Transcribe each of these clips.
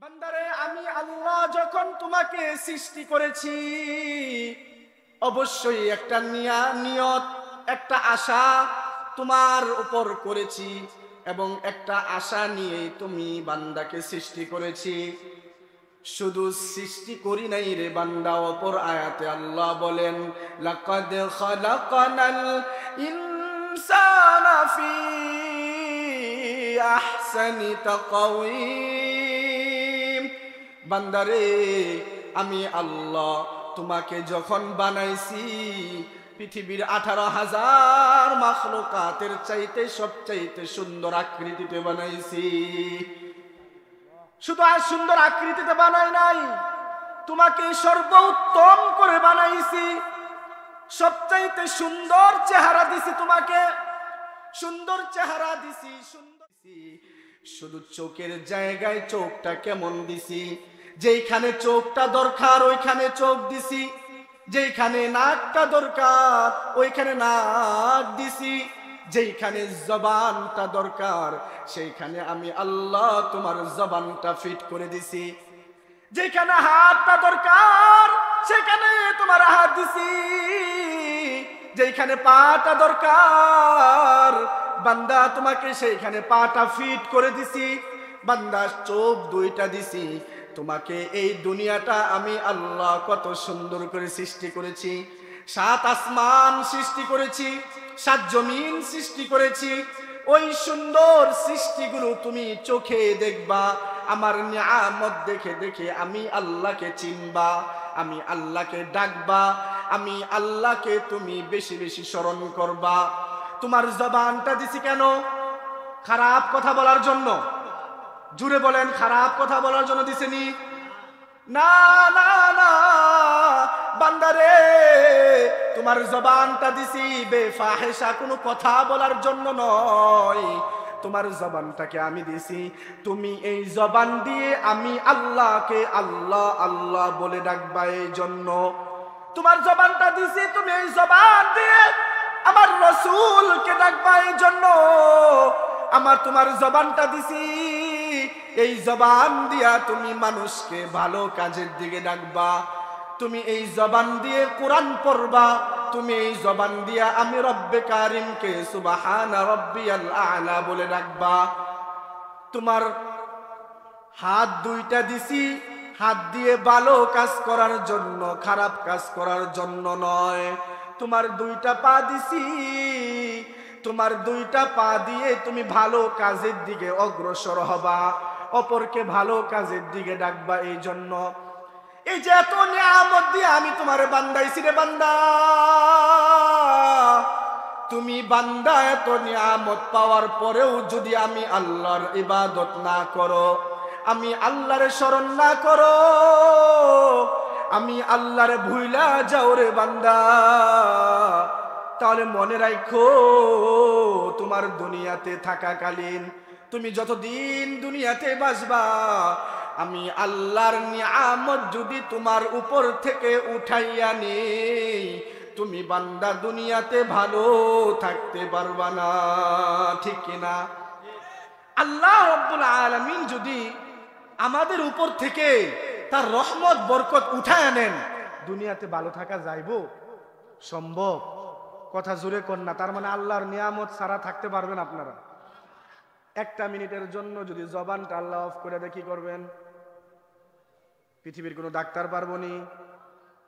বান্দারে, আমি আল্লাহ যখন তোমাকে সৃষ্টি করেছি অবশ্যই একটা নিয়ত, একটা আশা তোমার উপর করেছি এবং একটা আশা নিয়ে তুমি বান্দাকে সৃষ্টি করেছি। শুধু সৃষ্টি করি নাই রে বান্দা, অপর আয়াতে আল্লাহ বলেন লাকাদ খালাকানাল ইনসানা ফি আহসানি তাকওয়িম। বান্দারে, আমি আল্লাহ তোমাকে যখন বানাইছি পৃথিবীর 18,000 মাখলুকাতের চাইতে সবচাইতে সুন্দর আকৃতিতে বানাইছি। শুধু আর সুন্দর আকৃতিতে বানাই নাই, তোমাকে সর্বোত্তম করে বানাইছি। সবচাইতে সুন্দর চেহারা দিছি তোমাকে, সুন্দর চেহারা দিছি, সুন্দর। শুধু চোখের জায়গায় চোখটা কেমন দিছি, যেইখানে চোখটা দরকার ওইখানে চোখ দিছি, যেইখানে নাকটা দরকার ওইখানে নাক দিছি, যেইখানে জবানটা দরকার সেইখানে আমি আল্লাহ তোমার জবানটা ফিট করে দিছি, যেখানে হাতটা দরকার সেখানে তোমার হাত দিছি, যেখানে পাটা দরকার বান্দা তোমাকে সেইখানে পাটা ফিট করে দিছি। বান্দা চোখ দুইটা দিছি তোমাকে। এই দুনিয়াটা আমি আল্লাহ কত সুন্দর করে সৃষ্টি করেছি। 7 আসমান সৃষ্টি করেছি, 7 জমিন সৃষ্টি করেছি। ওই সুন্দর সৃষ্টিগুলো তুমি চোখে দেখবা, আমার নিয়ামত দেখে দেখে আমি আল্লাহকে চিনবা, আমি আল্লাহকে ডাকবা, আমি আল্লাহকে তুমি বেশি বেশি স্মরণ করবা। তোমার জবানটা দিছি কেন? খারাপ কথা বলার জন্য? জুড়ে বলেন, খারাপ কথা বলার জন্য দিছেনি? না না না বান্দারে, তোমার জবানটা দিছি বেফাহেশা কোনো কথা বলার জন্য নয়। তোমার জবানটাকে আমি দিছি, তুমি এই জবান দিয়ে আমি আল্লাহকে আল্লাহ আল্লাহ বলে ডাকবা। এই জন্য তোমার জবানটা দিছি, তুমি এই জবান দিয়ে আমার রাসূলকে ডাকবা। এই জন্য তোমার জবানটা দিছি, এই জবান দিয়া তুমি মানুষকে ভালো কাজের দিকে ডাকবা, তুমি এই জবান দিয়ে কোরআন পড়বা, তুমি এই জবান দিয়া আমি রব্বে কারিমকে সুবহানা রাব্বিয়াল আ'লা বলে ডাকবা। তোমার হাত দুইটা দিছি, হাত দিয়ে ভালো কাজ করার জন্য, খারাপ কাজ করার জন্য নয়। তোমার 2টা পা দিছি, তোমার 2টা পা দিয়ে তুমি ভালো কাজের দিকে অগ্রসর হবা, অপরকে ভালো কাজের দিকে ডাকবা। এই জন্য এই যে এত নিয়ামত দিয়ে আমি তোমার বান্দাইছি রে বান্দা, তুমি বান্দা এত নিয়ামত পাওয়ার পরেও যদি আমি আল্লাহর ইবাদত না করো, আমি আল্লাহর স্মরণ না করো, আমি আল্লাহর ভুইলা যাও রে বান্দা, তাহলে মনে রাখো তোমার দুনিয়াতে থাকাকালীন তুমি যতদিন দুনিয়াতে বাঁচবা, আমি আল্লাহর নিয়ামত যদি তোমার উপর থেকে উঠাইয়া নেই, তুমি বান্দা দুনিয়াতে ভালো থাকতে পারবা না। ঠিক কিনা? আল্লাহ রাব্বুল আলামিন যদি আমাদের উপর থেকে তার রহমত বরকত উঠায় নেন, দুনিয়াতে ভালো থাকা যাইবো? সম্ভব? কথা জোরে কর না। তার মানে আল্লাহর নিয়ামত ছাড়া থাকতে পারবেন আপনারা? 1টা মিনিটের জন্য যদি জবানটা আল্লাহ অফ করে দেয় কি করবেন? পৃথিবীর কোনো ডাক্তার পারবনি,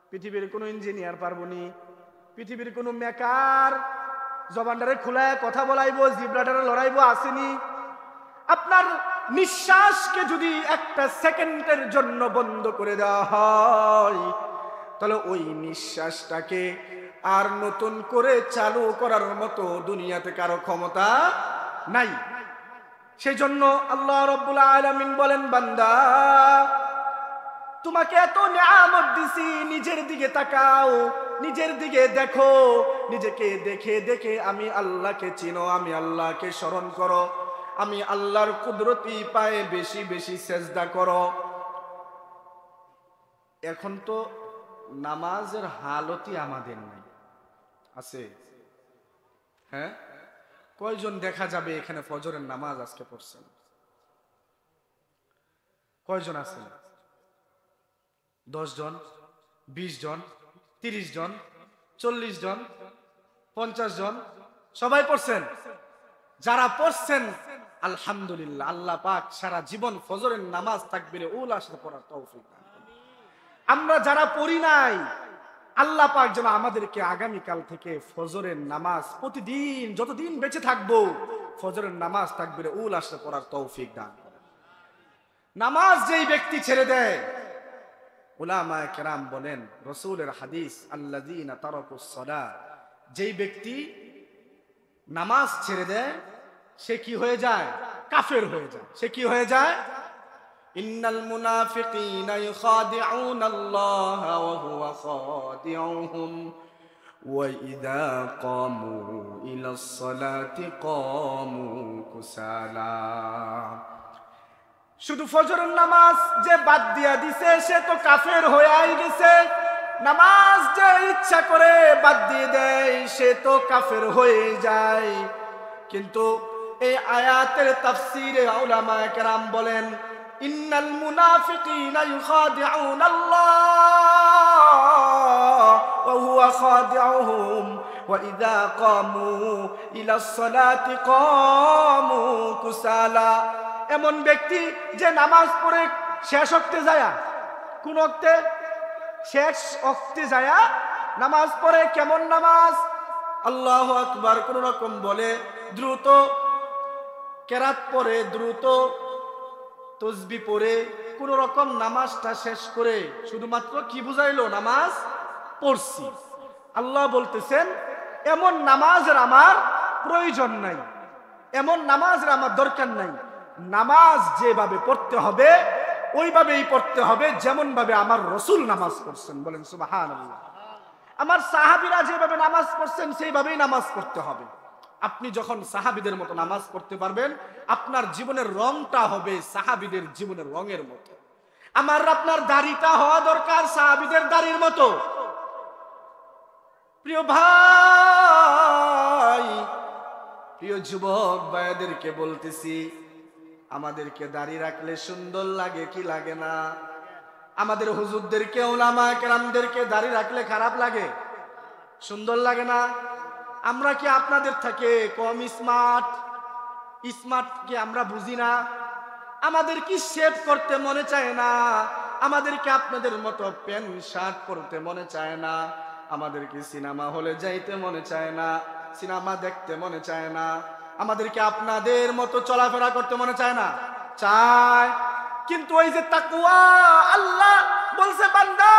পৃথিবীর কোনো ইঞ্জিনিয়ার পারবনি, পৃথিবীর কোনো মেকার জবানটারে খুলায় কথা বলাইবো, জিব্রাটারে লড়াইবো আসেনি? আপনার নিঃশ্বাসকে যদি 1টা সেকেন্ডের জন্য বন্ধ করে দেওয়া হয়, তাহলে ওই নিঃশ্বাসটাকে আর নতুন করে চালু করার মতো দুনিয়াতে কারো ক্ষমতা নাই। সেই জন্য আল্লাহ রাব্বুল আলামিন বলেন, বান্দা তোমাকে এত নিয়ামত দিছি, নিজের দিকে তাকাও, নিজের দিকে দেখো, নিজেকে দেখে দেখে আমি আল্লাহকে চিনো, আমি আল্লাহকে স্মরণ করো, আমি আল্লাহর কুদরতি পায়ে বেশি বেশি সেজদা করো। এখন তো নামাজের হালতই আমাদের নাই, আছে? হ্যাঁ, কয়জন দেখা যাবে এখানে ফজরের নামাজ আজকে পড়ছেন? কয়জন আছেন? 10 জন, 20 জন, 30 জন, 40 জন, 50 জন? সবাই পড়ছেন? যারা পড়ছেন আলহামদুলিল্লাহ, আল্লাহ পাক সারা জীবন ফজরের নামাজ তাকবীরে উলার সাথে পড়ার তৌফিক দান করুন। আমরা যারা পড়ি নাই, আল্লাহ পাক যেন আমাদেরকে আগামীকাল থেকে ফজরের নামাজ প্রতিদিন যতদিন বেঁচে থাকবো ফজরের নামাজ তাকবীরে উলার সাথে পড়ার তৌফিক দান করেন। নামাজ যেই ব্যক্তি ছেড়ে দেয়, উলামায়ে কেরাম বলেন, রাসূলের হাদিস, আল্লাযীনা তারাকুস সালাহ, যেই ব্যক্তি নামাজ ছেড়ে দেয় সে কি হয়ে যায়? কাফের হয়ে যায়। সে কি হয়ে যায়? ইন্নাল মুনাফিকিনা ইউখাদিউনাল্লাহা ওয়া হুয়া খাদিউহুম ওয়া ইযা কামু ইলাস সালাতি কামু কুসালা। শুধু ফজরের নামাজ যে বাদ দিয়া দিছে সে তো কাফের হয়ে গেছে। নামাজ যে ইচ্ছা করে বাদ দিয়ে দেয় সে তো কাফের হয়ে যায়। কিন্তু এই আয়াতের তাফসীরে উলামায়ে কেরাম বলেন, ইন্নাল মুনাফিকিনা ইউখাদিউনাল্লাহ ওয়া হুয়া খাদিউহুম ওয়া ইযা কামু ইলাস সালাতি কামু কুসালা। এমন ব্যক্তি যে নামাজ পড়ে শেষ ওয়াক্তে যায়, কোন ওয়াক্তে? শেষ ওয়াক্তে যায় নামাজ পড়ে। কেমন নামাজ? আল্লাহু আকবার কোন রকম বলে, দ্রুত কেরাত পড়ে, দ্রুত তসবিহ পড়ে, কোন রকম নামাজটা শেষ করে শুধুমাত্র কি বুঝাইলো? নামাজ পড়ছি। আল্লাহ বলতেছেন এমন নামাজের আমার প্রয়োজন নাই, এমন নামাজের আমার দরকার নাই। নামাজ যেভাবে পড়তে হবে ওইভাবেই পড়তে হবে যেমন ভাবে আমার রাসূল নামাজ পড়ছেন। বলেন সুবহানাল্লাহ। আমার সাহাবীরা যেভাবে নামাজ পড়ছেন সেইভাবেই নামাজ পড়তে হবে। আপনি যখন সাহাবীদের মতো নামাজ পড়তে পারবেন, আপনার জীবনের রংটা হবে সাহাবীদের জীবনের রঙের মতো। আমার আপনার দাড়িটা হওয়া দরকার সাহাবীদের দাড়ির মতো। প্রিয় ভাই, প্রিয় যুবক ভাইদেরকে বলতেছি, আমাদেরকে দাড়ি রাখলে সুন্দর লাগে কি লাগে না? আমাদের হুজুরদেরকে, উলামায়ে কেরামদেরকে দাড়ি রাখলে খারাপ লাগে? সুন্দর লাগে না? আমরা কি আপনাদের থেকে কম স্মার্ট? স্মার্ট কি আমরা বুঝি না? আমাদের কি শেভ করতে মনে চায় না? আমাদেরকে আপনাদের মতো প্যান্ট শার্ট পরতে মনে চায় না? আমাদেরকে সিনেমা হলে যাইতে মনে চায় না? সিনেমা দেখতে মনে চায় না? আমাদেরকে আপনাদের মতো চলাফেরা করতে মনে চায় না? চায়। কিন্তু ওই যে তাকওয়া, আল্লাহ বলছে বান্দা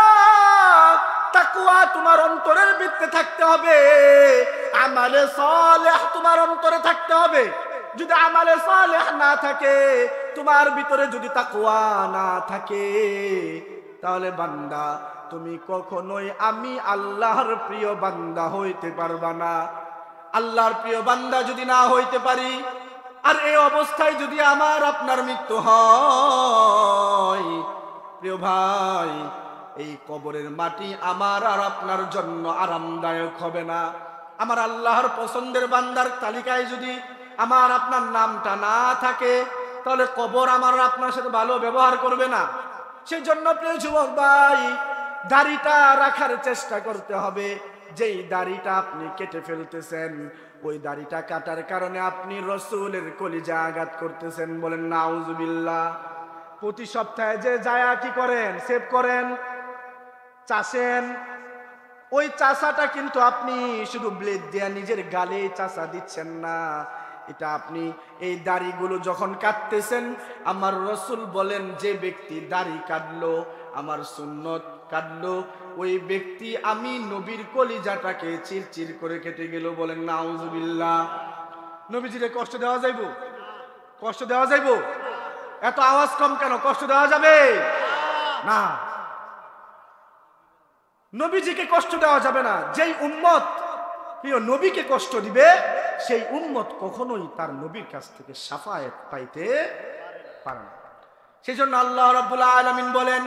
তাকওয়া তোমার অন্তরের ভিতরে থাকতে হবে, আমালে সালেহ তোমার অন্তরে থাকতে হবে। যদি আমালে সালেহ না থাকে, তোমার ভিতরে যদি তাকওয়া না থাকে, তাহলে বান্দা তুমি কখনোই আমি আল্লাহর প্রিয় বান্দা হইতে পারবা না। আল্লাহর প্রিয় বান্দা যদি না হইতে পারি, আর এই অবস্থায় যদি আমার আপনার মৃত্যু হয়, প্রিয় ভাই, এই কবরের মাটি আমার আর আপনার জন্য আরামদায়ক হবে না। আমার আল্লাহর পছন্দের বান্দার তালিকায় যদি আমার আপনার নামটা না থাকে, তাহলে কবর আমার আপনার সাথে ভালো ব্যবহার করবে না। সেই জন্য প্রিয় যুবক ভাই, দাড়িটা রাখার চেষ্টা করতে হবে। যেই দাড়িটা আপনি কেটে ফেলতেছেন, ওই দাড়িটা কাটার কারণে আপনি রাসূলের কলিজা আঘাত করতেছেন। বলেন নাউজুবিল্লাহ। প্রতি সপ্তাহে যে যায়া কি করেন? সেভ করেন, চাষেন। ওই চাষাটা কিন্তু আপনি শুধু ব্লেড দিয়ে নিজের গালে চাষা দিচ্ছেন না, এটা আপনি এই দাড়িগুলো যখন কাটতেছেন, আমার রাসূল বলেন যে ব্যক্তি দাড়ি কাটলো, আমার সুন্নত কাটলো, ওই ব্যক্তি আমি নবীর কলিজাটাকে চিরচির করে কেটে গেল। বলেন নাউজুবিল্লাহ। নবীজিরে কষ্ট দেওয়া যাইব? কষ্ট দেওয়া যাইব? এত আওয়াজ কম কেন? কষ্ট দেওয়া যাবে না। নবীজিকে কষ্ট দেওয়া যাবে না। যেই উম্মত প্রিয় নবীকে কষ্ট দিবে, সেই উম্মত কখনোই তার নবীর কাছ থেকে শাফায়াত পাইতে পারে না। সেই জন্য আল্লাহ রাব্বুল আলামিন বলেন,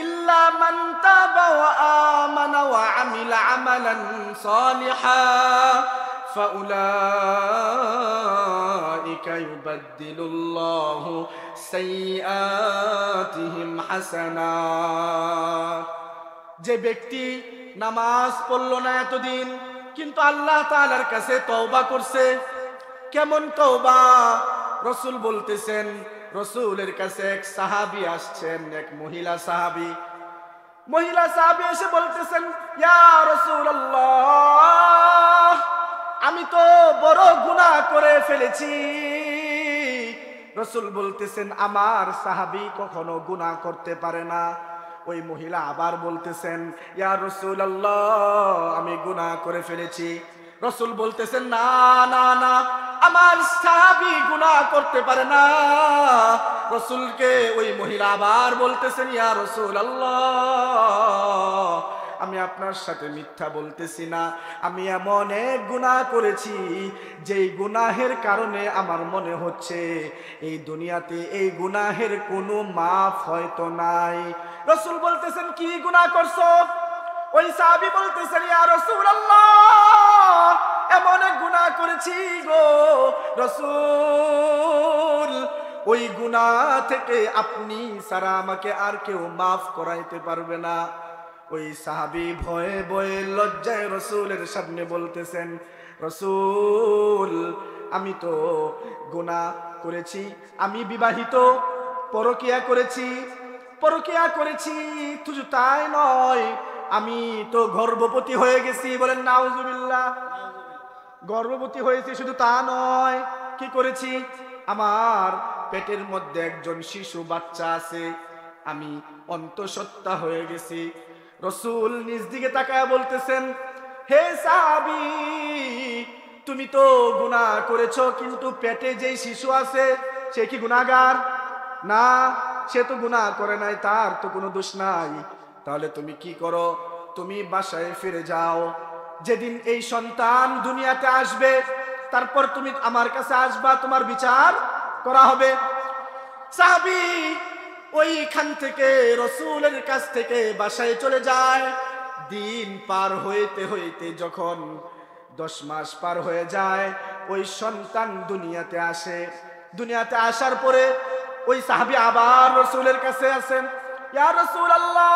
ইল্লা মান তাবা ওয়া আমানা ওয়া আমিলা আমালান সালিহা ফাউলাইকা ইউবাদদিলুল্লাহু সাইয়্যাতিহিম হাসানাত। যে ব্যক্তি নামাজ পড়ল না এতদিন, কিন্তু আল্লাহ তাআলার কাছে তওবা করছে। কেমন তওবা? রাসূল বলতেছেন, রাসূলের কাছে এক সাহাবী আসছেন, এক মহিলা সাহাবী এসে বলতেছেন, ইয়া রাসূলুল্লাহ, আমি তো বড় গুনাহ করে ফেলেছি। রাসূল বলতেছেন, আমার সাহাবী কখনো গুনাহ করতে পারে না। ওই মহিলা আবার বলতেছেন, ইয়া রাসূলুল্লাহ, আমি গুনাহ করে ফেলেছি। রাসূল বলতেছেন, না না না, আমার সাহাবী গুনাহ করতে পারে না। রাসূলকে ওই মহিলা আবার বলতেছেন, ইয়া রাসূলুল্লাহ, আমি আপনার সাথে মিথ্যা বলতেছি না, আমি এমন এক গুনাহ করেছি যেই গুনাহের কারণে আমার মনে হচ্ছে এই দুনিয়াতে এই গুনাহের কোনো মাফ হয়তো নাই। রাসূল বলতেছেন, কি গুনাহ করছো? ওই সাহাবী বলতেছেন, ইয়া রাসূলুল্লাহ, এমন এক গুনাহ করেছি গো রাসূল, ওই গুনাহ থেকে আপনি ছাড়া আমাকে আর কেউ মাফ করাইতে পারবে না। ওই সাহাবী ভয়ে ভয়ে লজ্জায় রাসূলের সামনে বলতেছেন, রাসূল, আমি তো গুনাহ করেছি, আমি বিবাহিত, পরকিয়া করেছি, শুধু তাই নয়, আমি তো গর্ভবতী হয়ে গেছি। বলেন নাউজুবিল্লাহ। গর্ভবতী হয়েছি, শুধু তা নয়, কি করেছি? আমার পেটের মধ্যে একজন শিশু বাচ্চা আছে, আমি অন্তঃসত্ত্বা হয়ে গেছি। রাসূল নিজ দিকে তাকায় বলতেছেন, হে সাহাবী, তুমি তো গুনাহ করেছো, কিন্তু পেটে যেই শিশু আছে সে কি গুনাহগার? না, সে তো গুনাহ করে নাই, তার তো কোনো দোষ নাই। তাহলে তুমি কি করো? তুমি বাসায় ফিরে যাও। যেদিন এই সন্তান দুনিয়াতে আসবে, তারপর তুমি আমার কাছে আসবা, তোমার বিচার করা হবে। সাহাবী ওইখান থেকে রাসূলের কাছ থেকে বাসায় চলে যায়। দিন পার হইতে হইতে যখন 10 মাস পার হয়ে যায়, ওই সন্তান দুনিয়াতে আসে। দুনিয়াতে আসার পরে ওই সাহাবী আবার রাসূলের কাছে আসেন, ইয়া রাসূলুল্লাহ,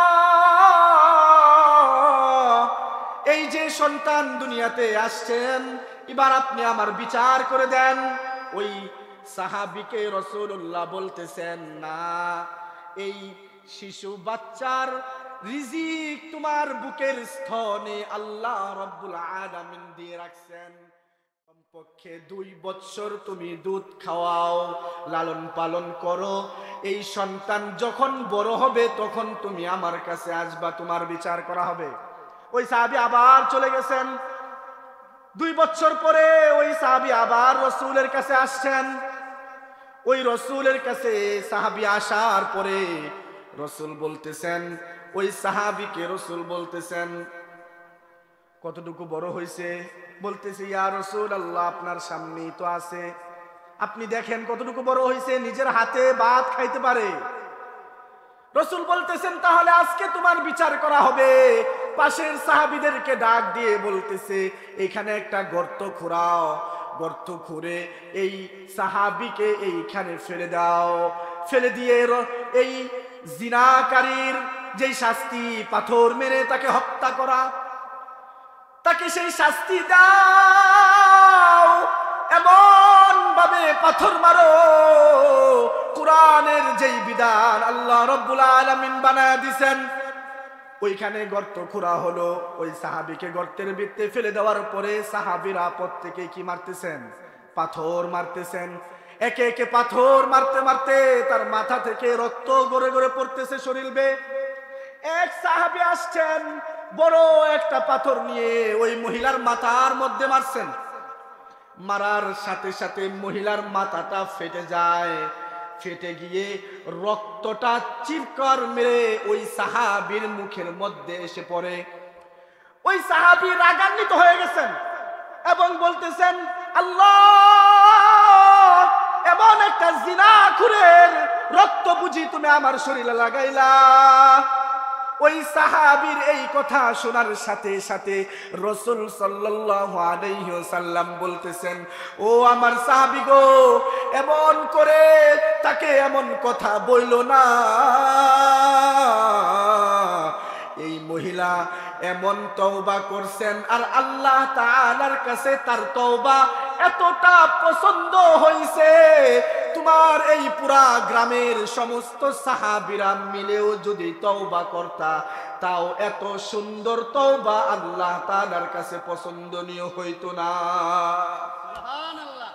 এই যে সন্তান দুনিয়াতে আসছেন, এবার আপনি আমার বিচার করে দেন। ওই সাহাবীকে রাসূলুল্লাহ বলতেছেন, না, এই শিশু বাচ্চার রিজিক তোমার বুকের স্থনে আল্লাহ রাব্বুল আলামিন দিয়ে রাখছেন। কমপক্ষে 2 বছর তুমি দুধ খাওয়াও, লালন পালন করো। এই সন্তান যখন বড় হবে তখন তুমি আমার কাছে আসবা, তোমার বিচার করা হবে। ওই সাহাবী আবার চলে গেছেন। 2 বছর পরে ওই সাহাবী আবার রাসূলের কাছে আসছেন। ওই রাসূলের কাছে সাহাবী আসার পরে রাসূল বলতেছেন, ওই সাহাবীকে রাসূল বলতেছেন, কতটুকু বড় হয়েছে? বলতেছে, ইয়া রাসূলুল্লাহ, আপনার সামনেই তো আছে, আপনি দেখেন কতটুকু বড় হয়েছে, নিজের হাতে ভাত খাইতে পারে। রাসূল বলতেছেন, তাহলে আজকে তোমার বিচার করা হবে। পাশের সাহাবীদেরকে ডাক দিয়ে বলতেছে, এখানে একটা গর্ত খুঁড়াও, গর্ত খুঁড়ে এই সাহাবীকে এইখানে ফেলে দাও। ফেলে দিয়ে এই জিনাকারীর যেই শাস্তি, পাথর মেরে তাকে হত্যা করা, তাকে সেই শাস্তি দাও। এমন ভাবে পাথর মারো, কোরআনের যেই বিধান আল্লাহ রাব্বুল আলামিন বানায় দিয়েছেন। ওইখানে গর্ত খোঁড়া হলো। ওই সাহাবীকে গর্তের ভিতরে ফেলে দেওয়ার পরে সাহাবীরা প্রত্যেকে কি মারতেছেন? পাথর মারতেছেন। একে একে পাথর মারতে মারতে তার মাথা থেকে রক্ত গড়ে গড়ে পড়তেছে শরীর বেয়ে। এক সাহাবী আসছেন, বড় একটা পাথর নিয়ে ওই মহিলার মাথার মধ্যে মারছেন। মারার সাথে সাথে মহিলার মাথাটা ফেটে যায়। ফেটে গিয়ে রক্তটা চিৎকার মেরে ওই সাহাবীর মুখের মধ্যে এসে পড়ে। ওই সাহাবী রাগান্বিত হয়ে গেছেন এবং বলতেছেন, আল্লাহ, এমন একটা জিনাখুরের রক্ত বুঝি তুমি আমার শরীরে লাগাইলা? ওই সাহাবীর এই কথা শোনার সাথে সাথে রাসূল সাল্লাল্লাহু আলাইহি ওয়াসাল্লাম বলতেছেন, ও আমার সাহাবী গো, এমন করে তাকে এমন কথা বইলো না। এই মহিলা এমন তওবা করছেন আর আল্লাহ তাআলার কাছে তার তওবা এতটা পছন্দ হইছে, তোমার এই পুরা গ্রামের সমস্ত সাহাবীরা মিলেও যদি তওবা করতা তাও এত সুন্দর তওবা আল্লাহ তাআলার কাছে পছন্দনীয় হইতো না। সুবহানাল্লাহ।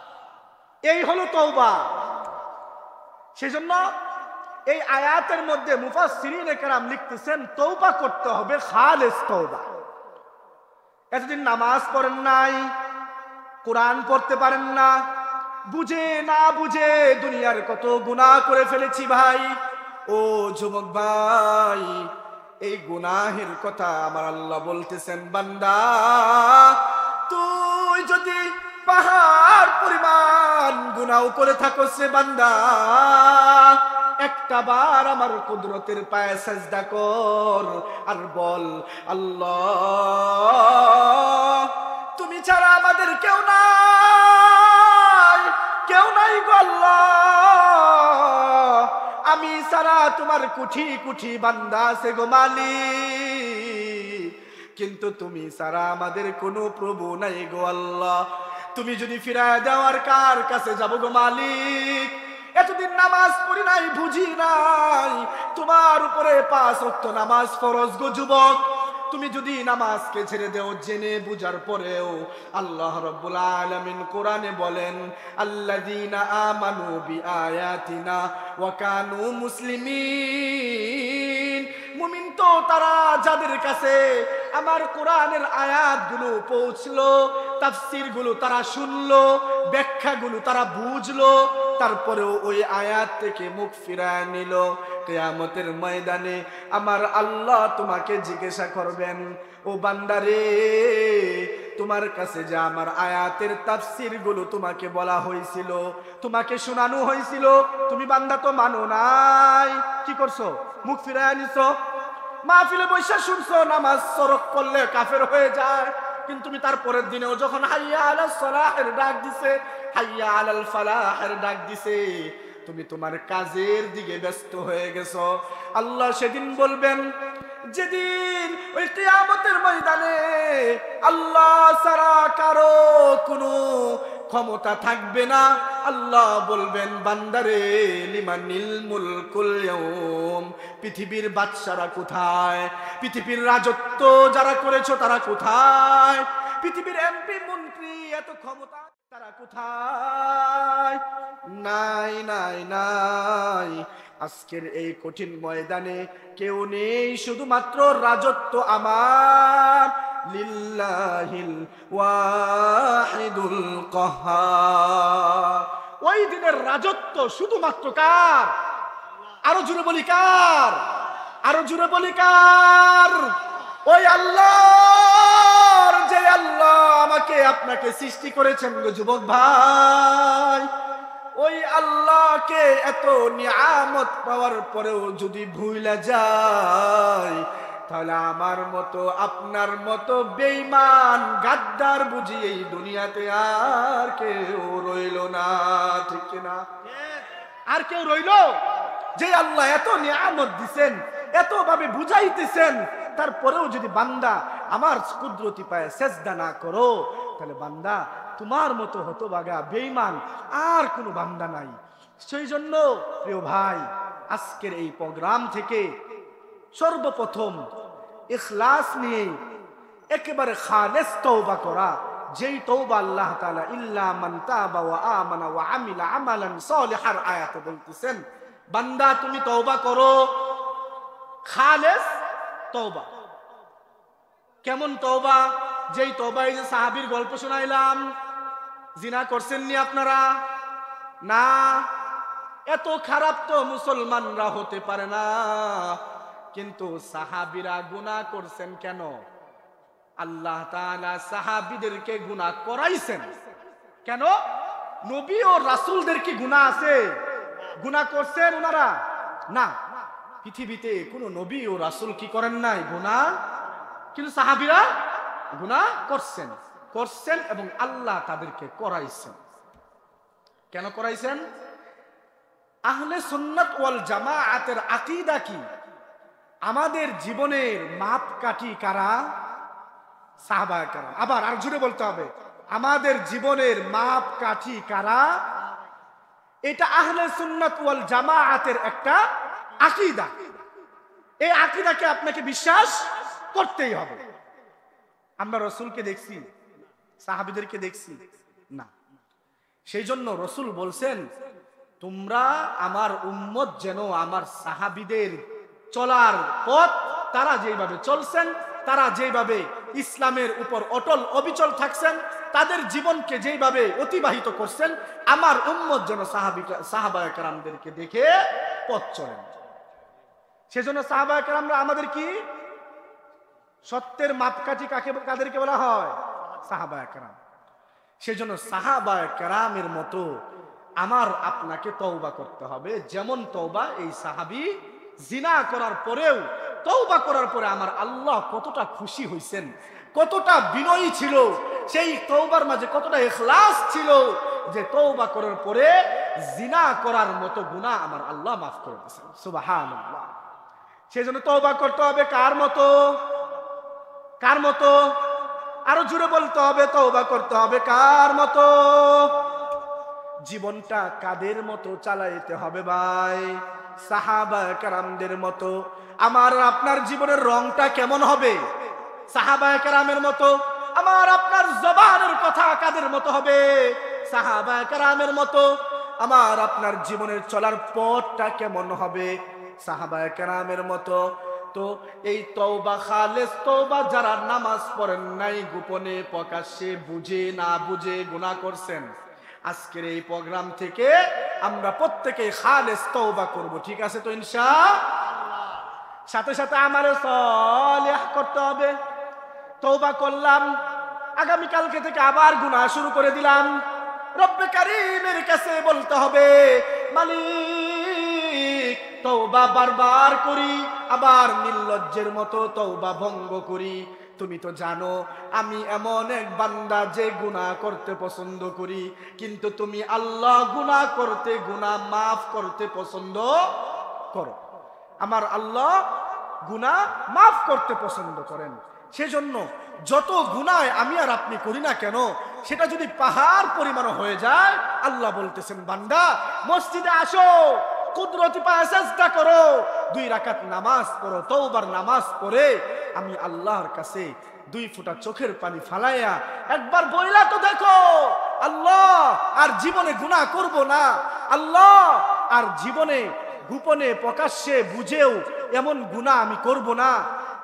এই হলো তওবা। সেজন্য এই আয়াতের মধ্যে মুফাসসিরিনে কেরাম লিখতেছেন তওবা করতে হবে খালিস তওবা। এতদিন নামাজ পড়েন নাই, কোরআন পড়তে পারেন না, বুঝে না বুঝে দুনিয়ার কত গুনাহ করে ফেলেছি ভাই। ও যুবক ভাই, এই গুনাহের কথা আমার আল্লাহ বলতেছেন, বান্দা তুই যদি পাহাড় পরিমাণ গুনাহ করে থাকস রে বান্দা, একটা বার আমার কুদরতের পায়ে সাজদা কর আর বল, আল্লাহ তুমি ছাড়া আমাদের কেউ নাই, কেউ নাই গো আল্লাহ, আমি ছাড়া তোমার কুঠি কুঠি বান্দা আছে গো মালিক, কিন্তু তুমি ছাড়া আমাদের কোনো প্রভু নাই গো আল্লাহ, তুমি যদি ফিরায় দেওয়ার কার কাছে যাব গো মালিক? এতদিন নামাজ পড়ি নাই, বুঝি নাই তোমার উপরে 5 ওয়াক্ত নামাজ ফরজ গো যুবক। তুমি যদি নামাজকে ছেড়ে দেও জেনে বুঝার পরেও, আল্লাহ রাব্বুল আলামিন কোরআনে বলেন, আল্লাযীনা আমানু বিআয়াতিনা ওয়া কানু মুসলিমিন। মুমিন তো তারা যাদের কাছে আমার কোরআনের আয়াতগুলো পৌঁছলো, তাফসীরগুলো তারা শুনলো, ব্যাখ্যাগুলো তারা বুঝলো, তারপরেও ওই আয়াত থেকে মুখ ফিরায় নিল। কিয়ামতের ময়দানে আমার আল্লাহ তোমাকে জিজ্ঞাসা করবেন, ও বান্দারে তোমার কাছে যে আমার আয়াতের তাফসীরগুলো তোমাকে বলা হয়েছিল, তোমাকে শোনানো হয়েছিল, তুমি বান্দা তো মানো নাই, কি করছো? মুখ ফিরায় নিছো, মাহফিলে বৈশা শুনছো নামাজ সরক করলে কাফের হয়ে যায়, কিন্তু তুমি তারপরের দিনেও যখন হাইয়া আলাস সালাহের ডাক দিছে, হাইয়া আলাল ফালাহের ডাক দিছে, তুমি তোমার কাজের দিকে ব্যস্ত হয়ে গেছো। আল্লাহ সেদিন বলবেন, যেদিন ওই কিয়ামতের ময়দানে আল্লাহ ছাড়া কারো কোনো ক্ষমতা থাকবে না, আল্লাহ বলবেন, বান্দারে লিমানিল মুলকুল ইয়াউম, পৃথিবীর বাদশারা কোথায়? পৃথিবীর রাজত্ব যারা করেছো তারা কোথায়? পৃথিবীর এমপি মন্ত্রী এত ক্ষমতা তারা কোথায়? নাই নাই নাই। আজকের এই কঠিন ময়দানে কেউ নেই, শুধুমাত্র রাজত্ব আমার, লিল্লাহিল ওয়াহিদুল কাহ্হার। ওই দিনের রাজত্ব শুধুমাত্র কার? আরো জোরে বলি কার? আরো জোরে বলি কার? ওই আল্লাহর, যে আল্লাহ আমাকে আপনাকে সৃষ্টি করেছেন গো যুবক ভাই, ওই আল্লাহকে এত নিয়ামত পাওয়ার পরেও যদি ভুলে যায়, তাহলে আমার মতো আপনার মতো বেঈমান গাদ্দার বুঝি এই দুনিয়াতে আর কেউ রইল না, ঠিক কিনা? আর কেউ রইল? যে আল্লাহ এত নিয়ামত দিছেন, এত ভাবে বুঝাইতেছেন, তারপরেও যদি বান্দা আমার কুদরতি পায়ে সেজদা না করো, তাহলে বান্দা তোমার মতো হতভাগা বেঈমান আর কোনো বান্দা নাই। সেই জন্য প্রিয় ভাই, আজকের এই প্রোগ্রাম থেকে সর্বপ্রথম ইখলাস নিয়ে একেবারে খালেস তওবা করা, যেই তওবা আল্লাহ তাআলা ইল্লা মান তাবা ওয়া আমানা ওয়া আমিলা আমালান সালিহার আয়াতে বলতেছেন, বান্দা তুমি তওবা করো, খালেস তওবা। কেমন তওবা? যেই তওবা, এই যে সাহাবীর গল্প শোনাইলাম, জিনা করছেন নি আপনারা? না, এত খারাপ তো মুসলমানরা হতে পারে না, কিন্তু সাহাবীরা গুনাহ করছেন কেন? আল্লাহ তাআলা সাহাবীদেরকে গুনাহ করাইছেন কেন? নবী ও রাসূলদের কি গুনাহ আছে? গুনাহ করছেন ওনারা? না। পৃথিবীতে কোনো নবী ও রাসূল কি করেন নাই? গুনাহ। কিন্তু সাহাবীরা গুনাহ করছেন এবং আল্লাহ তাদেরকে করাইছেন। কেন করাইছেন? আহলে সুন্নাত ওয়াল জামাআতের আকীদা কি? আমাদের জীবনের মাপকাঠি কারা? সাহাবায়ে কেরাম। আবার আর জোরে বলতে হবে, আমাদের জীবনের মাপকাঠি কারা? এটা আহলে সুন্নাত ওয়াল জামাআতের একটা আকীদা। এই আকীদাকে আপনাকে বিশ্বাস করতেই হবে। আমরা রাসূলকে দেখছি, সাহাবীদেরকে দেখছি না। সেই জন্য রাসূল বলছেন, তোমরা আমার উম্মত যেন আমার সাহাবীদের চলার পথ, তারা যেভাবে চলছেন, তারা যেভাবে ইসলামের উপর অটল অবিচল থাকছেন, তাদের জীবনকে যেভাবে অতিবাহিত করছেন, আমার উম্মত যেন সাহাবায়ে কেরামদেরকে দেখে পথ চলেন। সেজন্য সাহাবায়ে কেরামরা আমাদের কি? সত্যের মাপকাঠি কাদেরকে বলা হয়? সাহাবায়ে কেরাম। সেজন্য সাহাবায়ে কেরামের মতো আমার আপনাকে তওবা করতে হবে। যেমন তওবা এই সাহাবী জিনা করার পরেও তওবা করার পরে আমার আল্লাহ কতটা খুশি হইছেন, কতটা বিনয়ী ছিল, সেই তওবার মাঝে কতটা ইখলাস ছিল যে তওবা করার পরে জিনা করার মতো গুনাহ আমার আল্লাহ মাফ করে দিয়েছেন। সুবহানাল্লাহ। সেজন্য তওবা করতে হবে কার মতো? কার মতো? আরো জোরে বলতে হবে, তওবা করতে হবে কার মতো? জীবনটা কাদের মতো চালাইতে হবে ভাই? সাহাবায়ে কেরামদের মতো। আমার আপনার জীবনের রংটা কেমন হবে? সাহাবায়ে কেরামের মতো। আমার আপনার জবানের কথা কাদের মতো হবে? সাহাবায়ে কেরামের মতো। আমার আপনার জীবনের চলার পথটা কেমন হবে? সাহাবায়ে কেরামের মতো। তো এই তওবা, খালেস তওবা, যারা নামাজ পড়েন নাই, গোপনে প্রকাশ্যে, বুঝে না বুঝে গুনাহ করছেন, আজকের এই প্রোগ্রাম থেকে আমরা প্রত্যেকেই খালেস তওবা করব। ঠিক আছে তো ইনশাআল্লাহ? সাথে সাথে আমারে সালেহ করতে হবে। তওবা করলাম, আগামী কালকে থেকে আবার গুনাহ শুরু করে দিলাম, রব্বে কারীমের কাছে বলতে হবে, মালিক তওবা বারবার করি, আবার নির্লজ্জের মতো তওবা ভঙ্গ করি। তুমি তো জানো আমি এমন এক বান্দা যে গুনাহ করতে পছন্দ করি, কিন্তু তুমি আল্লাহ গুনাহ করতে, গুনাহ মাফ করতে পছন্দ করো। আমার আল্লাহ গুনাহ মাফ করতে পছন্দ করেন। সেজন্য যত গুনাহ আমি আর আপনি করি না কেন, সেটা যদি পাহাড় পরিমাণ হয়ে যায়, আল্লাহ বলতেছেন, বান্দা মসজিদে আসো, কুদরতি পায়ে সিজদা করো, 2 রাকাত নামাজ পড়ো, তওবার নামাজ পড়ে আমি আল্লাহর কাছে 2 ফোঁটা চোখের পানি ফালাইয়া একবার বইলা তো দেখো, আল্লাহ আর জীবনে গুনাহ করব না, আল্লাহ আর জীবনে গোপনে প্রকাশ্যে বুঝেও এমন গুনাহ আমি করব না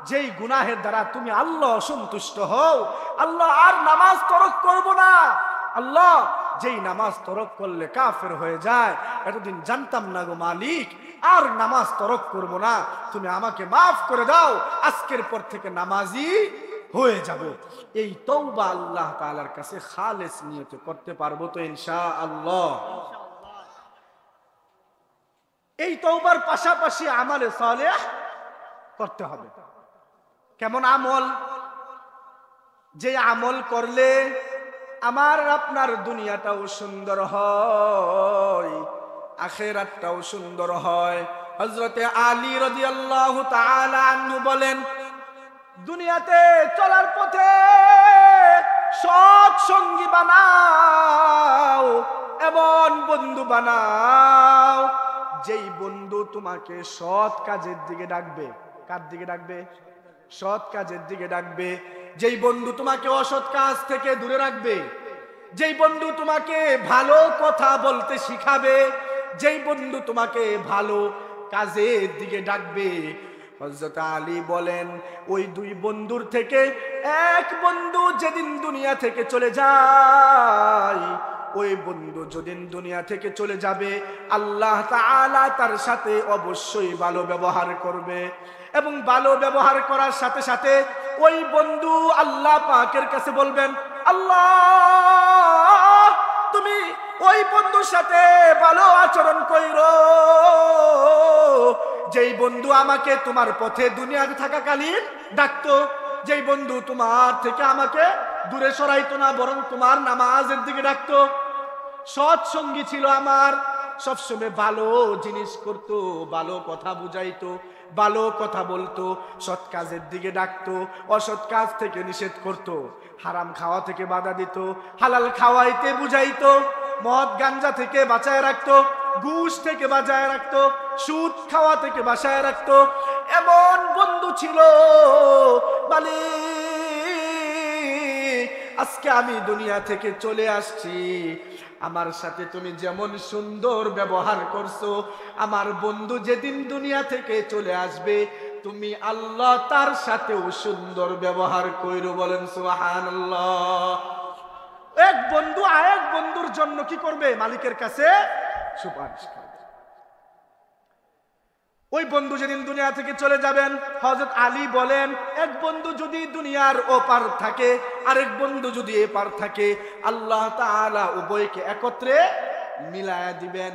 যেই গুনাহের দ্বারা তুমি আল্লাহ অসন্তুষ্ট হও। আল্লাহ আর নামাজ তরক করব না, আল্লাহ যেই নামাজ তরক করলে কাফের হয়ে যায়, এতদিন জানতাম না গো মালিক, আর নামাজ তরক করব না, তুমি আমাকে মাফ করে দাও, আজকের পর থেকে নামাজি হয়ে যাব। এই তওবা আল্লাহ তাআলার কাছে খালেস নিয়তে করতে পারবো তো ইনশাআল্লাহ? এই তওবার পাশাপাশি আমলে সালেহ করতে হবে। কেমন আমল? যে আমল করলে আমার আপনার দুনিয়াটাও সুন্দর হয়, আখিরাতটাও সুন্দর হয়। হযরতে আলী রাদিয়াল্লাহু তাআলা আনহু বলেন, দুনিয়াতে চলার পথে সৎ সঙ্গী বানাও, এমন বন্ধু বানাও যেই বন্ধু তোমাকে সৎ কাজের দিকে ডাকবে। কার দিকে ডাকবে? সৎ কাজের দিকে ডাকবে। যেই বন্ধু তোমাকে অসৎ কাজ থেকে দূরে রাখবে, যেই বন্ধু তোমাকে ভালো কথা বলতে শিখাবে, যেই বন্ধু তোমাকে ভালো কাজের দিকে ডাকবে। হযরত আলী বলেন, ওই 2 বন্ধুর থেকে এক বন্ধু যেদিন দুনিয়া থেকে চলে যায়, ওই বন্ধু যেদিন দুনিয়া থেকে চলে যাবে, আল্লাহ তাআলা তার সাথে অবশ্যই ভালো ব্যবহার করবে, এবং ভালো ব্যবহার করার সাথে সাথে ওই বন্ধু আল্লাহ পাকের কাছে বলবেন, আল্লাহ তুমি ওই বন্ধুর সাথে ভালো আচরণ কইরো, যেই বন্ধু আমাকে তোমার পথে দুনিয়াতে থাকাকালীন ডাকতো, যেই বন্ধু তোমার থেকে আমাকে দূরে সরাইতো না, বরং তোমার নামাজের দিকে ডাকতো। সৎ সঙ্গী ছিল আমার, সবসময় ভালো জিনিস করতো, ভালো কথা বুঝাইতো, ভালো কথা বলতো, সৎ কাজের দিকে ডাকতো, অসৎ কাজ থেকে নিষেধ করতো, হারাম খাওয়া থেকে বাধা দিত, হালাল খাওয়াইতে বুঝাইতো, মদ গাঞ্জা থেকে বাঁচায় রাখতো, ঘুষ থেকে বাঁচায় রাখতো, সুদ খাওয়া থেকে বাঁচায় রাখতো। এমন বন্ধু ছিল মালিক, আজকে আমি দুনিয়া থেকে চলে আসছি, আমার সাথে তুমি যেমন সুন্দর ব্যবহার করছো, আমার বন্ধু যেদিন দুনিয়া থেকে চলে আসবে তুমি আল্লাহ তার সাথেও সুন্দর ব্যবহার কইরো। বলেন সুবহানাল্লাহ। এক বন্ধু আরেক বন্ধুর জন্য কি করবে? মালিকের কাছে সুপারিশ করবে। ওই বন্ধু যেদিন দুনিয়া থেকে চলে যাবেন, হযরত আলী বলেন, এক বন্ধু যদি দুনিয়ার ওপার থাকে, আরেক বন্ধু যদি এপার থাকে, আল্লাহ তাআলা উভয়কে একত্রে মিলায়া দিবেন।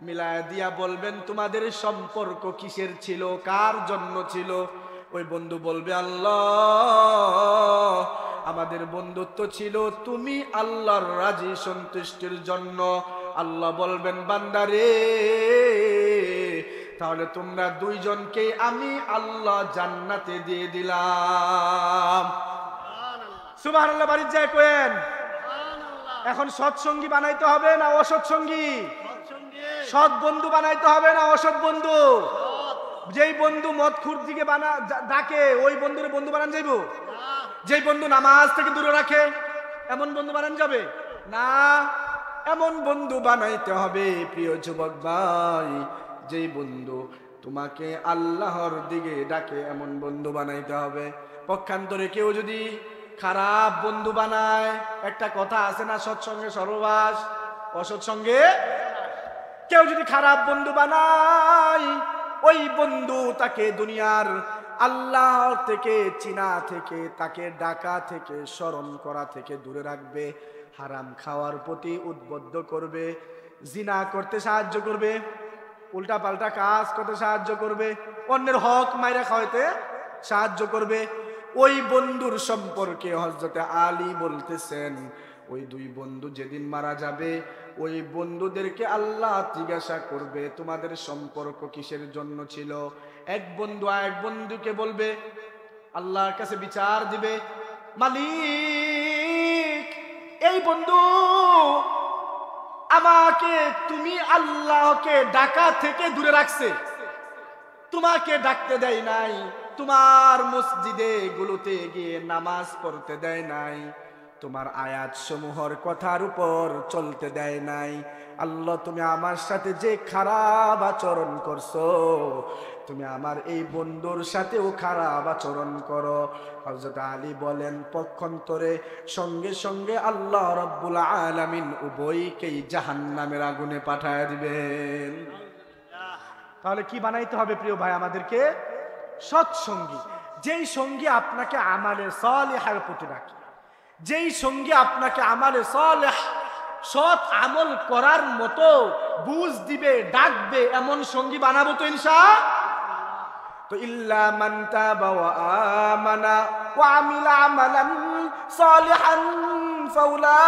মিলায়া দিয়া বলবেন, তোমাদের সম্পর্ক কিসের ছিল, কার জন্য ছিল? ওই বন্ধু বলবে, আল্লাহ, আমাদের বন্ধুত্ব ছিল তুমি আল্লাহর রাজি সন্তুষ্টির জন্য। আল্লাহ বলবেন, বান্দারে, তাহলে তোমরা দুইজনকে আমি আল্লাহ জান্নাতে দিয়ে দিলাম। সুবহানাল্লাহ। বাড়ির যায় কোয়েন। এখন সৎসঙ্গী বানাইতে হবে না অসৎ সঙ্গী? সৎ বন্ধু বানাইতে হবে না অসৎ বন্ধু? যেই বন্ধু মদখুর দিকে ডাকে ওই বন্ধুরে বন্ধু বানান যাইব? যেই বন্ধু নামাজ থেকে দূরে রাখে এমন বন্ধু বানান যাবে না। এমন বন্ধু বানাইতে হবে প্রিয় যুবক ভাই, যেই বন্ধু তোমাকে আল্লাহর দিকে ডাকে, এমন বন্ধু বানাইতে হবে। পক্ষান্তরে কেউ যদি খারাপ বন্ধু বানায়, একটা কথা আছে না, সৎসঙ্গে সর্ববাস, অসৎসঙ্গে। কেউ যদি খারাপ বন্ধু বানায়, ওই বন্ধু তাকে দুনিয়ার আল্লাহ থেকে, চিনা থেকে, তাকে ডাকা থেকে, স্মরণ করা থেকে দূরে রাখবে, হারাম খাওয়ার প্রতি উদ্বুদ্ধ করবে, জিনা করতে সাহায্য করবে, উল্টা পাল্টা কাজ করতে সাহায্য করবে, অন্যের হক মাইরা খাওয়াইতে সাহায্য করবে। ওই বন্ধুর সম্পর্কে হযরত আলী বলতেছেন, ওই দুই বন্ধু যেদিন মারা যাবে, ওই বন্ধুদেরকে আল্লাহ জিজ্ঞাসা করবে, তোমাদের সম্পর্ক কিসের জন্য ছিল? এক বন্ধু আরেক বন্ধুকে বলবে, আল্লাহর কাছে বিচার দিবে, মালিক, এই বন্ধু আমাকে তুমি আল্লাহকে ডাকা থেকে দূরে রাখছে, তোমাকে ডাকতে দেয় নাই, তোমার মসজিদে গুলোতে গিয়ে নামাজ পড়তে দেয় নাই, তোমার আয়াত সমূহের কথার উপর চলতে দেয় নাই। আল্লাহ, তুমি আমার সাথে যে খারাপ আচরণ করছো, তুমি আমার এই বন্ধুর সাথেও খারাপ আচরণ করো। হযরত আলী বলেন, পক্ষান্তরে সঙ্গে সঙ্গে আল্লাহ রাব্বুল আলামিন উভয়কেই জাহান্নামের আগুনে পাঠায় দিবেন। তাহলে কি বানাইতে হবে প্রিয় ভাই আমাদেরকে? সৎসঙ্গী। যেই সঙ্গী আপনাকে আমালে সালিহার প্রতি ডাকে, যেই সঙ্গী আপনাকে আমালে সালেহ, সৎ আমল করার মতো বুঝ দিবে, ডাকবে, এমন সঙ্গী বানাবো তো ইনশাআল্লাহ। তো ইল্লা মান তাবা ওয়া আমানা ওয়া আমিলা আমালান সালিহান ফাউলাইকা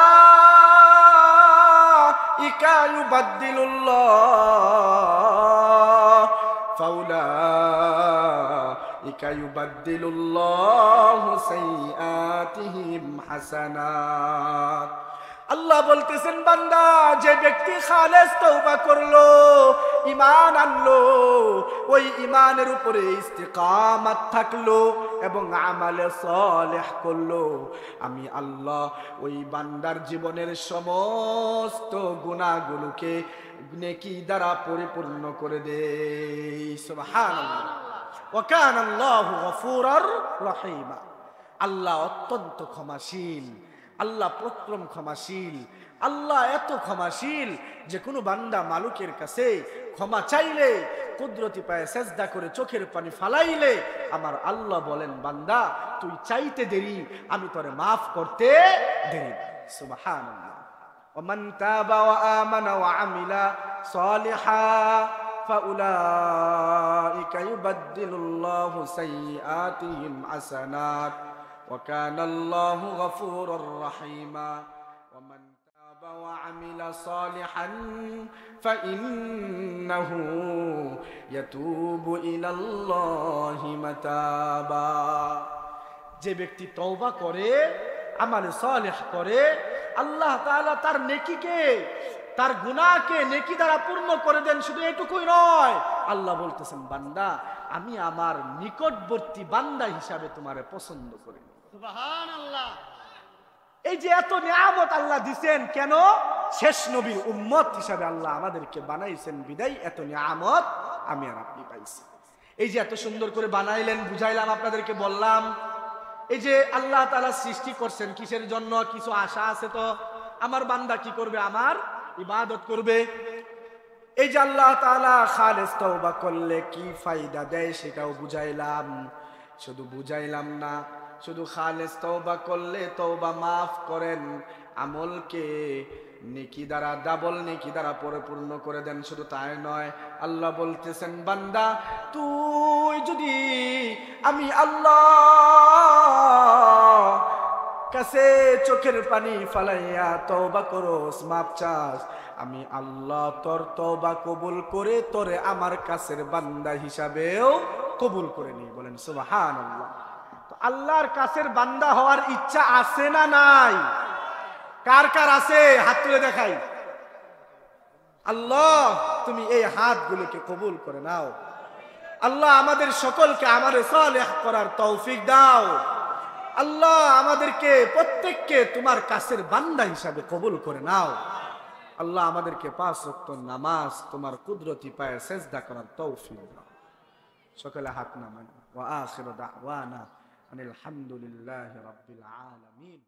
ইউবাদদিলুল্লাহু সাইয়্যাতিহিম হাসানাত। আল্লাহ বলতেছেন, বান্দা, যে ব্যক্তি খালেস তওবা করলো, ঈমান আনলো, ওই ঈমানের উপরে ইস্তিকামাত থাকলো এবং আমালে সালেহ করলো, আমি আল্লাহ ওই বান্দার জীবনের সমস্ত গুনাহগুলোকে নেকি দ্বারা পরিপূর্ণ করে দেই। সুবহানাল্লাহ। ওয়া কানা আল্লাহু গফুরার রহিমা। আল্লাহ অত্যন্ত ক্ষমাশীল, আল্লাহ প্রক্রম ক্ষমাশীল। আল্লাহ এত ক্ষমাশীল যে কোনো বান্দা মালিকের কাছে ক্ষমা চাইলে, কুদরতি পায়ে সেজদা করে চোখের পানি ফালাইলে, আমার আল্লাহ বলেন, বান্দা তুই চাইতে দেরি, আমি তোরে মাফ করতে দেরি। সুবহানাল্লাহ। ওয়া মান তাবা ওয়া আমানা ওয়া আমিলা সালিহা فأولئك يبدل الله سيئاتهم حسنات وكان الله غفورا رحيما ومن تاب وعمل صالحا فإنه يتوب إلى الله متابا যে ব্যক্তি তওবা করে আমল সালেহ করে আল্লাহ তাআলা তার নেকিকে তার গুনাহকে নেকি দ্বারা পূর্ণ করে দেন। শুধু এটুকুই নয়, আল্লাহ বলতেছেন বান্দা আমি আমার নিকটবর্তী বান্দা হিসাবে তোমারে পছন্দ করি। সুবহানাল্লাহ। এই যে এত নিয়ামত আল্লাহ দিবেন কেন? শেষ নবীর উম্মত হিসাবে আল্লাহ আমাদেরকে বানাইছেন বিদায় এত নিয়ামত আমি আর আপনি পাইছি। এই যে এত সুন্দর করে বানাইলেন, বুঝাইলাম, আপনাদেরকে বললাম। এই যে আল্লাহ তাআলা সৃষ্টি করছেন কিসের জন্য? কিছু আশা আছে তো, আমার বান্দা কি করবে? আমার ইবাদত করবে। এই যে আল্লাহ তাআলা খালেস তওবা করলে কি ফায়দা দেয় সেটাও বুঝাইলাম। শুধু বুঝাইলাম না, শুধু খালেস তওবা করলে তওবা মাফ করেন, আমলকে নেকি দ্বারা ডাবল নেকি দ্বারা পরিপূর্ণ করে দেন। শুধু তাই নয়, আল্লাহ বলতেছেন বান্দা তুই যদি আমি আল্লাহ কাছে চোখের পানি ফালাইয়া তওবা করস, মাপ চাস, আমি আল্লাহ তোর তওবা কবুল করে তোরে আমার কাছের বান্দা হিসাবেও কবুল করে নিই। বলেন সুবহানাল্লাহ। তো আল্লাহর কাছের বান্দা হওয়ার ইচ্ছা আছে না নাই? কার কার আছে? হাত তুলে দেখাই। আল্লাহ তুমি এই হাতগুলোকে কবুল করে নাও। আল্লাহ আমাদের সকলকে আমারে সালেহ করার তৌফিক দাও। আল্লাহ আমাদেরকে প্রত্যেককে তোমার কাছের বান্দা হিসাবে কবুল করে নাও। আল্লাহ আমাদেরকে 5 ওয়াক্ত নামাজ তোমার কুদরতি পায়ে সেজদা করার তৌফিক দাও। সকলে হাত নামান। ওয়া আখিরু দাওয়ানা আনিল হামদুলিল্লাহি রাব্বিল আলামিন।